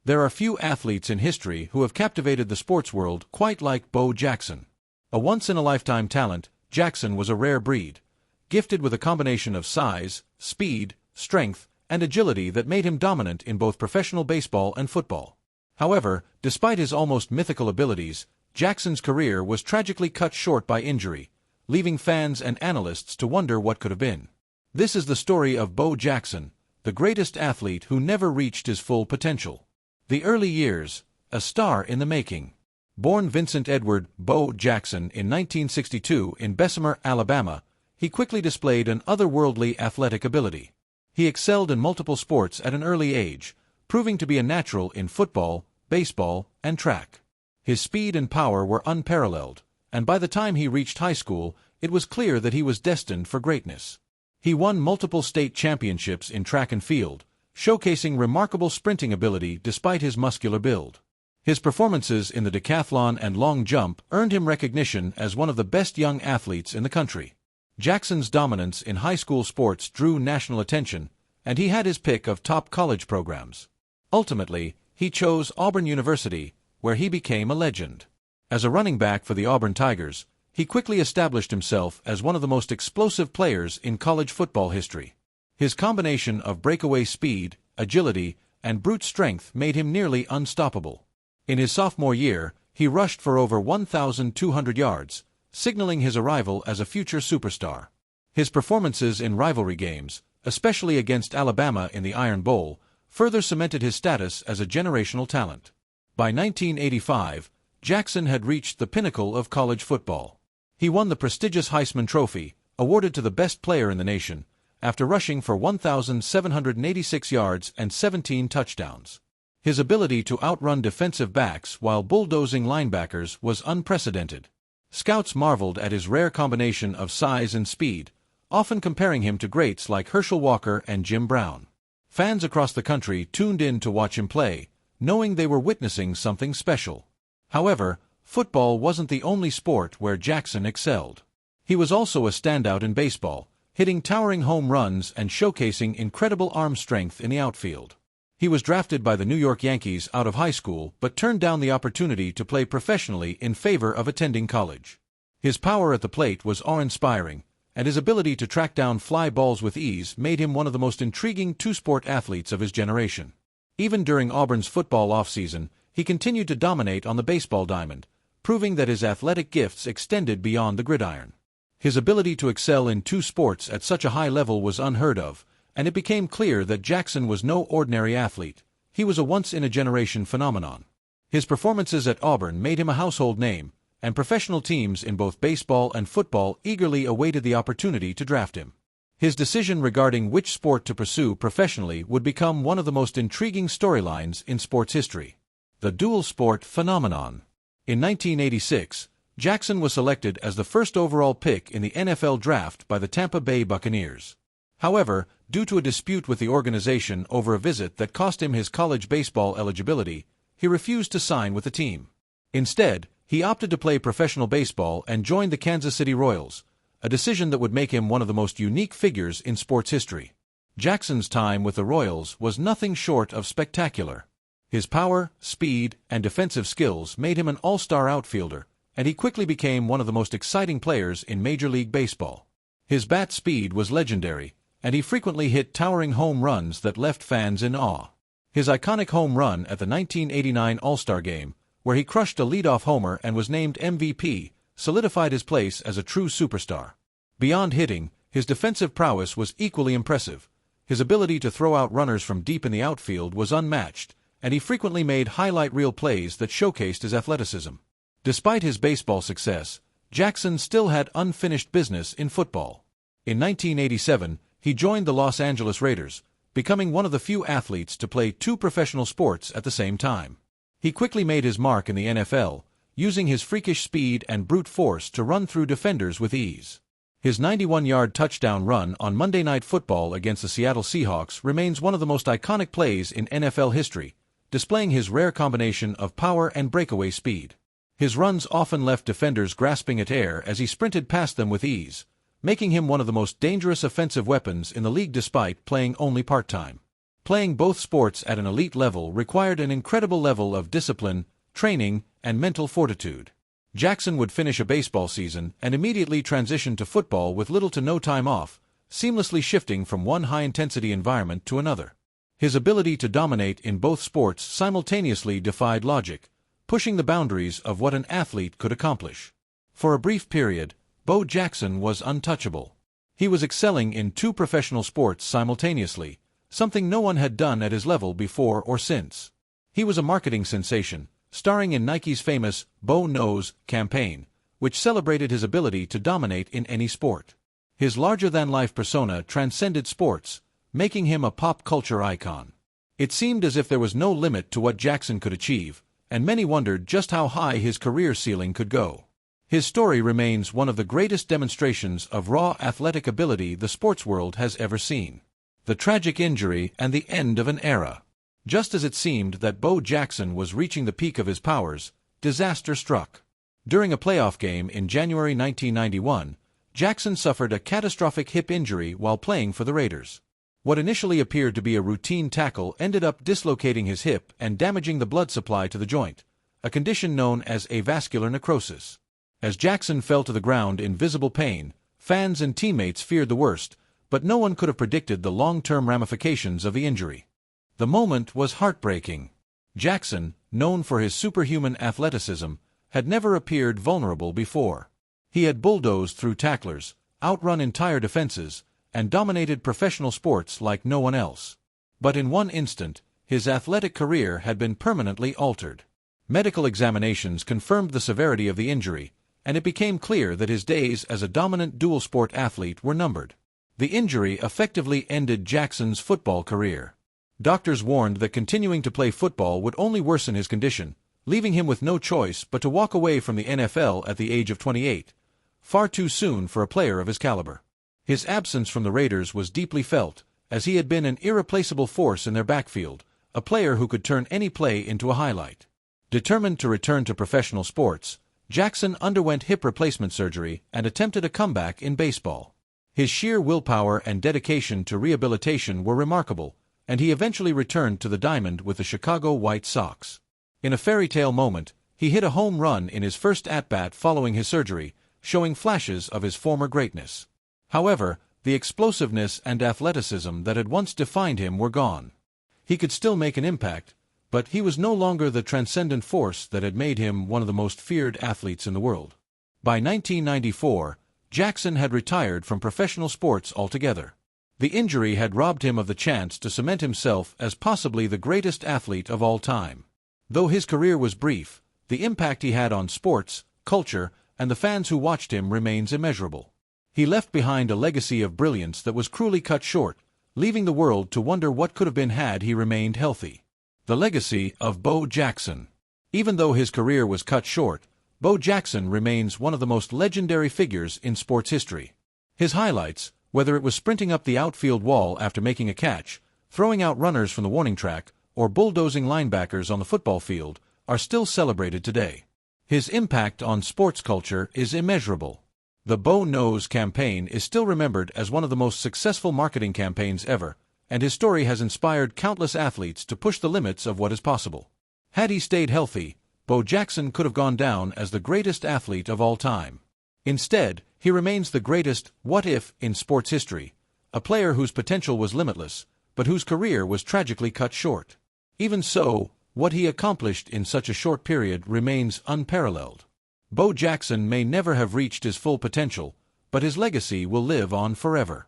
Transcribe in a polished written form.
There are few athletes in history who have captivated the sports world quite like Bo Jackson. A once-in-a-lifetime talent, Jackson was a rare breed, gifted with a combination of size, speed, strength, and agility that made him dominant in both professional baseball and football. However, despite his almost mythical abilities, Jackson's career was tragically cut short by injury, leaving fans and analysts to wonder what could have been. This is the story of Bo Jackson, the greatest athlete who never reached his full potential. The early years, a star in the making. Born Vincent Edward Bo Jackson in 1962 in Bessemer, Alabama, he quickly displayed an otherworldly athletic ability. He excelled in multiple sports at an early age, proving to be a natural in football, baseball, and track. His speed and power were unparalleled, and by the time he reached high school, it was clear that he was destined for greatness. He won multiple state championships in track and field, showcasing remarkable sprinting ability despite his muscular build. His performances in the decathlon and long jump earned him recognition as one of the best young athletes in the country. Jackson's dominance in high school sports drew national attention, and he had his pick of top college programs. Ultimately, he chose Auburn University, where he became a legend. As a running back for the Auburn Tigers, he quickly established himself as one of the most explosive players in college football history. His combination of breakaway speed, agility, and brute strength made him nearly unstoppable. In his sophomore year, he rushed for over 1,200 yards, signaling his arrival as a future superstar. His performances in rivalry games, especially against Alabama in the Iron Bowl, further cemented his status as a generational talent. By 1985, Jackson had reached the pinnacle of college football. He won the prestigious Heisman Trophy, awarded to the best player in the nation, after rushing for 1,786 yards and 17 touchdowns. His ability to outrun defensive backs while bulldozing linebackers was unprecedented. Scouts marveled at his rare combination of size and speed, often comparing him to greats like Herschel Walker and Jim Brown. Fans across the country tuned in to watch him play, knowing they were witnessing something special. However, football wasn't the only sport where Jackson excelled. He was also a standout in baseball, hitting towering home runs and showcasing incredible arm strength in the outfield. He was drafted by the New York Yankees out of high school but turned down the opportunity to play professionally in favor of attending college. His power at the plate was awe-inspiring, and his ability to track down fly balls with ease made him one of the most intriguing two-sport athletes of his generation. Even during Auburn's football offseason, he continued to dominate on the baseball diamond, proving that his athletic gifts extended beyond the gridiron. His ability to excel in two sports at such a high level was unheard of, and it became clear that Jackson was no ordinary athlete. He was a once-in-a-generation phenomenon. His performances at Auburn made him a household name, and professional teams in both baseball and football eagerly awaited the opportunity to draft him. His decision regarding which sport to pursue professionally would become one of the most intriguing storylines in sports history. The dual-sport phenomenon. In 1986, Jackson was selected as the first overall pick in the NFL Draft by the Tampa Bay Buccaneers. However, due to a dispute with the organization over a visit that cost him his college baseball eligibility, he refused to sign with the team. Instead, he opted to play professional baseball and joined the Kansas City Royals, a decision that would make him one of the most unique figures in sports history. Jackson's time with the Royals was nothing short of spectacular. His power, speed, and defensive skills made him an all-star outfielder, and he quickly became one of the most exciting players in Major League Baseball. His bat speed was legendary, and he frequently hit towering home runs that left fans in awe. His iconic home run at the 1989 All-Star Game, where he crushed a leadoff homer and was named MVP, solidified his place as a true superstar. Beyond hitting, his defensive prowess was equally impressive. His ability to throw out runners from deep in the outfield was unmatched, and he frequently made highlight reel plays that showcased his athleticism. Despite his baseball success, Jackson still had unfinished business in football. In 1987, he joined the Los Angeles Raiders, becoming one of the few athletes to play two professional sports at the same time. He quickly made his mark in the NFL, using his freakish speed and brute force to run through defenders with ease. His 91-yard touchdown run on Monday Night Football against the Seattle Seahawks remains one of the most iconic plays in NFL history, displaying his rare combination of power and breakaway speed. His runs often left defenders grasping at air as he sprinted past them with ease, making him one of the most dangerous offensive weapons in the league despite playing only part-time. Playing both sports at an elite level required an incredible level of discipline, training, and mental fortitude. Jackson would finish a baseball season and immediately transition to football with little to no time off, seamlessly shifting from one high-intensity environment to another. His ability to dominate in both sports simultaneously defied logic, pushing the boundaries of what an athlete could accomplish. For a brief period, Bo Jackson was untouchable. He was excelling in two professional sports simultaneously, something no one had done at his level before or since. He was a marketing sensation, starring in Nike's famous Bo Knows campaign, which celebrated his ability to dominate in any sport. His larger-than-life persona transcended sports, making him a pop culture icon. It seemed as if there was no limit to what Jackson could achieve, and many wondered just how high his career ceiling could go. His story remains one of the greatest demonstrations of raw athletic ability the sports world has ever seen. The tragic injury and the end of an era. Just as it seemed that Bo Jackson was reaching the peak of his powers, disaster struck. During a playoff game in January 1991, Jackson suffered a catastrophic hip injury while playing for the Raiders. What initially appeared to be a routine tackle ended up dislocating his hip and damaging the blood supply to the joint, a condition known as avascular necrosis. As Jackson fell to the ground in visible pain, fans and teammates feared the worst, but no one could have predicted the long-term ramifications of the injury. The moment was heartbreaking. Jackson, known for his superhuman athleticism, had never appeared vulnerable before. He had bulldozed through tacklers, outrun entire defenses, and dominated professional sports like no one else. But in one instant, his athletic career had been permanently altered. Medical examinations confirmed the severity of the injury, and it became clear that his days as a dominant dual-sport athlete were numbered. The injury effectively ended Jackson's football career. Doctors warned that continuing to play football would only worsen his condition, leaving him with no choice but to walk away from the NFL at the age of 28, far too soon for a player of his caliber. His absence from the Raiders was deeply felt, as he had been an irreplaceable force in their backfield, a player who could turn any play into a highlight. Determined to return to professional sports, Jackson underwent hip replacement surgery and attempted a comeback in baseball. His sheer willpower and dedication to rehabilitation were remarkable, and he eventually returned to the diamond with the Chicago White Sox. In a fairy tale moment, he hit a home run in his first at-bat following his surgery, showing flashes of his former greatness. However, the explosiveness and athleticism that had once defined him were gone. He could still make an impact, but he was no longer the transcendent force that had made him one of the most feared athletes in the world. By 1994, Jackson had retired from professional sports altogether. The injury had robbed him of the chance to cement himself as possibly the greatest athlete of all time. Though his career was brief, the impact he had on sports, culture, and the fans who watched him remains immeasurable. He left behind a legacy of brilliance that was cruelly cut short, leaving the world to wonder what could have been had he remained healthy. The legacy of Bo Jackson. Even though his career was cut short, Bo Jackson remains one of the most legendary figures in sports history. His highlights, whether it was sprinting up the outfield wall after making a catch, throwing out runners from the warning track, or bulldozing linebackers on the football field, are still celebrated today. His impact on sports culture is immeasurable. The Bo Knows campaign is still remembered as one of the most successful marketing campaigns ever, and his story has inspired countless athletes to push the limits of what is possible. Had he stayed healthy, Bo Jackson could have gone down as the greatest athlete of all time. Instead, he remains the greatest what-if in sports history, a player whose potential was limitless, but whose career was tragically cut short. Even so, what he accomplished in such a short period remains unparalleled. Bo Jackson may never have reached his full potential, but his legacy will live on forever.